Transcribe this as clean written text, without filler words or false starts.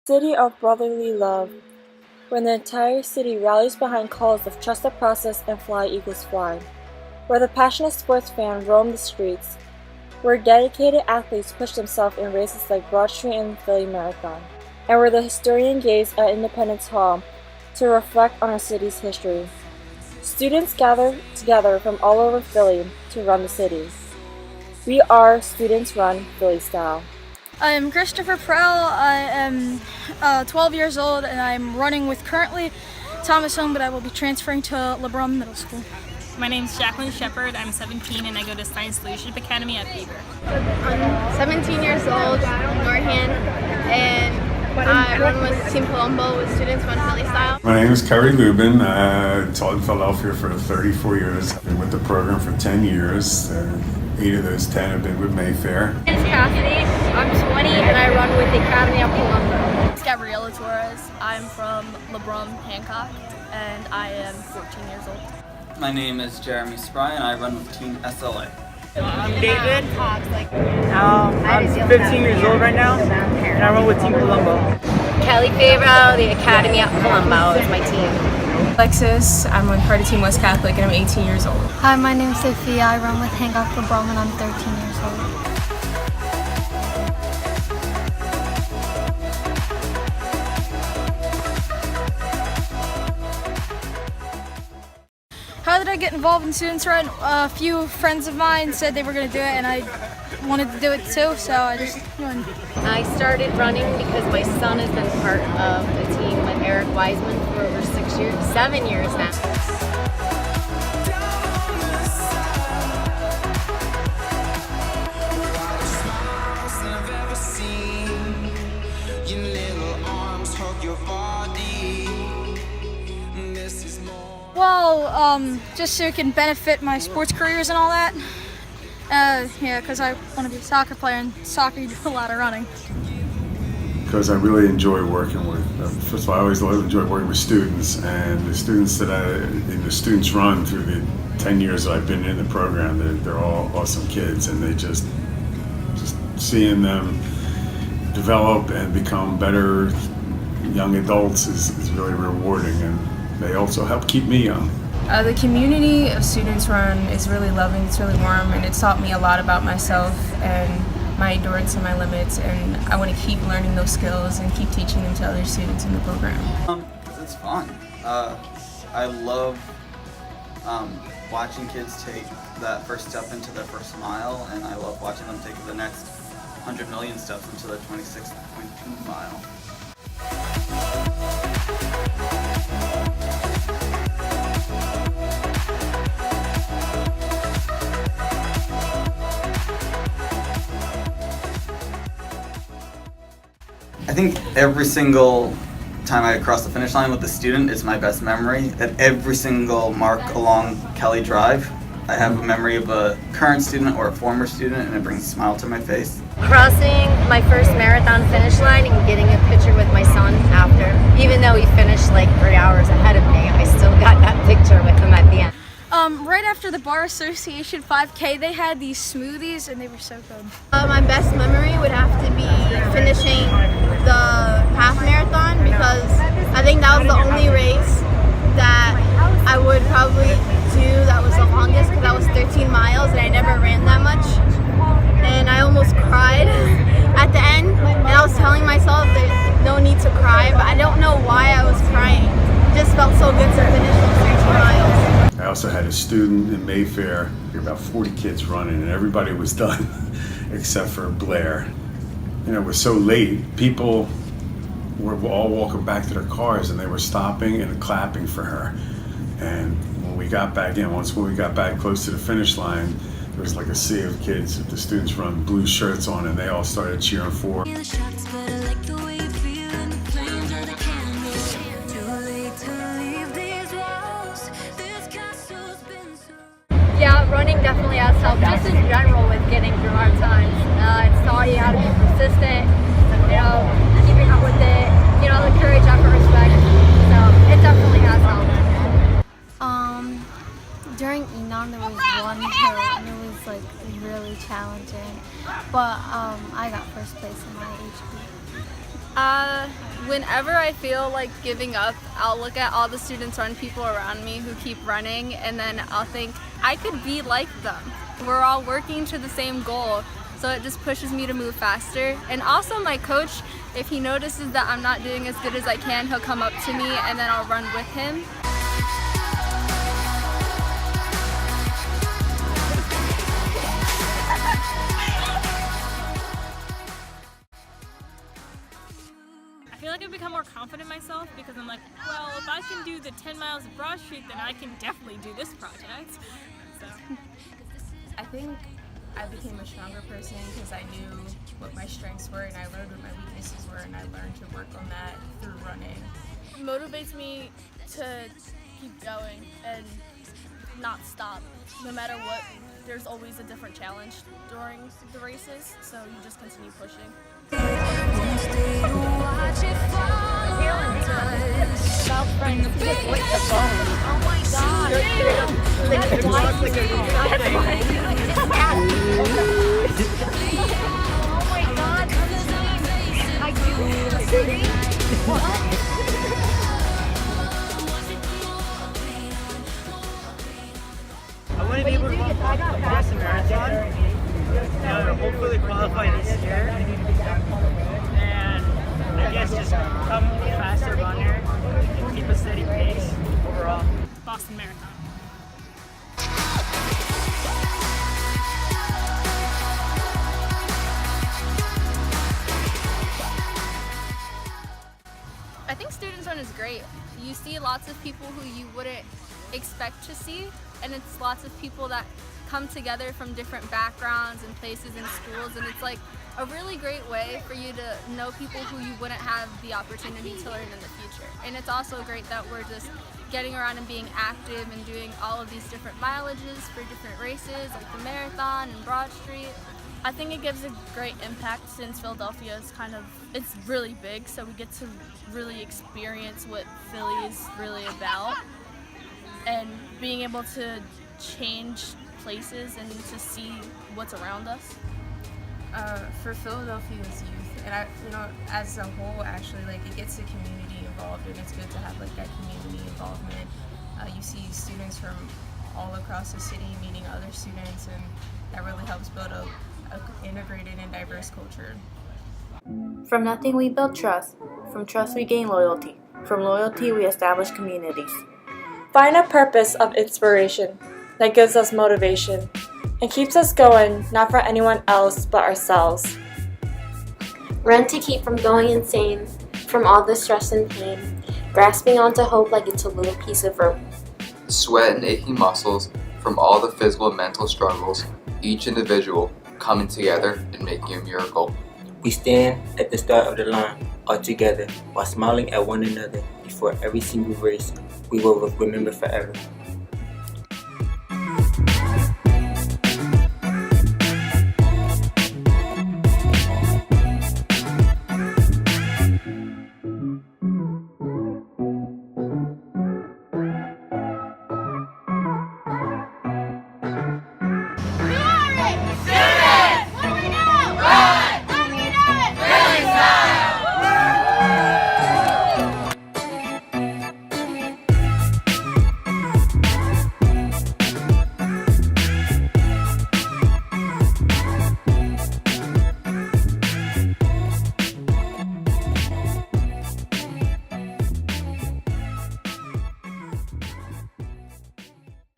city of brotherly love, when the entire city rallies behind calls of trust the process and fly eagles fly, where the passionate sports fan roam the streets, where dedicated athletes push themselves in races like Broad Street and Philly Marathon, and where the historian gaze at Independence Hall to reflect on our city's history. Students gather together from all over Philly to run the city. We are Students Run Philly Style. I'm Christopher Prell. I am 12 years old and I'm running with currently Thomas Home, but I will be transferring to LeBron Middle School. My name's Jacqueline Shepard. I'm 17 and I go to Science Leadership Academy at Beaver. I'm 17 years old, Norhan, and I run with Team Colombo with Students Run Philly Style. My name is Kerry Lubin. I taught in Philadelphia for 34 years. I've been with the program for 10 years. 8 of those 10 have been with Mayfair. My name is Cassidy. I'm 20 and I run with the Academy of Colombo. It's Gabriella Torres. I'm from LeBron Hancock and I am 14 years old. My name is Jeremy Spry and I run with Team SLA. I'm David. I'm 15 years old right now and I run with Team Colombo. Kelly Favreau, the Academy of Colombo is my team. Alexis, I'm on part of Team West Catholic and I'm 18 years old. Hi, my name is Sophia. I run with Hancock LeBron and I'm 13 years old. How did I get involved in Students Run? A few friends of mine said they were going to do it and I wanted to do it too, so I just joined. I started running because my son has been part of the team with Eric Wiseman for over 7 years now. Well, just so it can benefit my sports careers and all that. Yeah, because I want to be a soccer player, and soccer you do a lot of running. Because I really enjoy working with, first of all, I always enjoy working with students, and the students that in the Students Run through the 10 years that I've been in the program, they're all awesome kids, and they just seeing them develop and become better young adults is really rewarding, and they also help keep me young. The community of Students Run is really loving, it's really warm, and it's taught me a lot about myself and my endurance and my limits, and I want to keep learning those skills and keep teaching them to other students in the program. It's fun. I love watching kids take that first step into their first mile, and I love watching them take the next 100 million steps into their 26.2 mile. I think every single time I cross the finish line with a student is my best memory. At every single mark along Kelly Drive, I have a memory of a current student or a former student, and it brings a smile to my face. Crossing my first marathon finish line and getting a picture with my son after. Even though he finished like 3 hours ahead of me, I still got that picture with him at the end. Right after the Bar Association 5K, they had these smoothies and they were so good. My best memory would have to be finishing the half marathon, because I think that was the only race that I would probably do that was the longest, because that was 13 miles and I never ran that much. And I almost cried at the end, and I was telling myself that no need to cry, but I don't know why I was crying. It just felt so good to finish those 13 miles. I also had a student in Mayfair, about 40 kids running, and everybody was done except for Blair. You know, it was so late, people were all walking back to their cars and they were stopping and clapping for her. And when we got back in, when we got back close to the finish line, there was like a sea of kids with the Students Run blue shirts on, and they all started cheering for her. Yeah, running definitely has helped, just in general with getting through hard times. It's taught you how to be persistent, keeping up with it, the courage, effort, respect. So it definitely has helped. During Enon, there was one hill and it was like really challenging, but I got first place in my HB. Whenever I feel like giving up, I'll look at all the students run people around me who keep running, and then I'll think, I could be like them. We're all working to the same goal, so it just pushes me to move faster. And also my coach, if he notices that I'm not doing as good as I can, he'll come up to me and then I'll run with him. I feel like I've become more confident in myself because I'm like, well, if I can do the 10 miles of Broad Street, then I can definitely do this project. So I think I became a stronger person because I knew what my strengths were and I learned what my weaknesses were, and I learned to work on that through running. It motivates me to keep going and not stop. No matter what, there's always a different challenge during the races, so you just continue pushing. I want to be able to run Boston Marathon and hopefully qualify this year. And I guess just become a faster runner and keep a steady pace overall. Boston Marathon. I think Students Run is great. You see lots of people who you wouldn't expect to see, and it's lots of people that come together from different backgrounds and places and schools, and it's like a really great way for you to know people who you wouldn't have the opportunity to learn in the future. And it's also great that we're just getting around and being active and doing all of these different mileages for different races, like the marathon and Broad Street. I think it gives a great impact since Philadelphia is it's really big, so we get to really experience what Philly is really about, and being able to change places and to see what's around us. For Philadelphia's youth, and as a whole, actually, like, it gets the community involved, and it's good to have like that community involvement. You see students from all across the city meeting other students, and that really helps build a integrated and diverse culture. From nothing we build trust. From trust we gain loyalty. From loyalty we establish communities. Find a purpose of inspiration that gives us motivation and keeps us going, not for anyone else but ourselves. Run to keep from going insane, from all the stress and pain, grasping onto hope like it's a little piece of rope. Sweat and aching muscles from all the physical and mental struggles, each individual coming together and making a miracle. We stand at the start of the line, all together, while smiling at one another before every single race we will remember forever.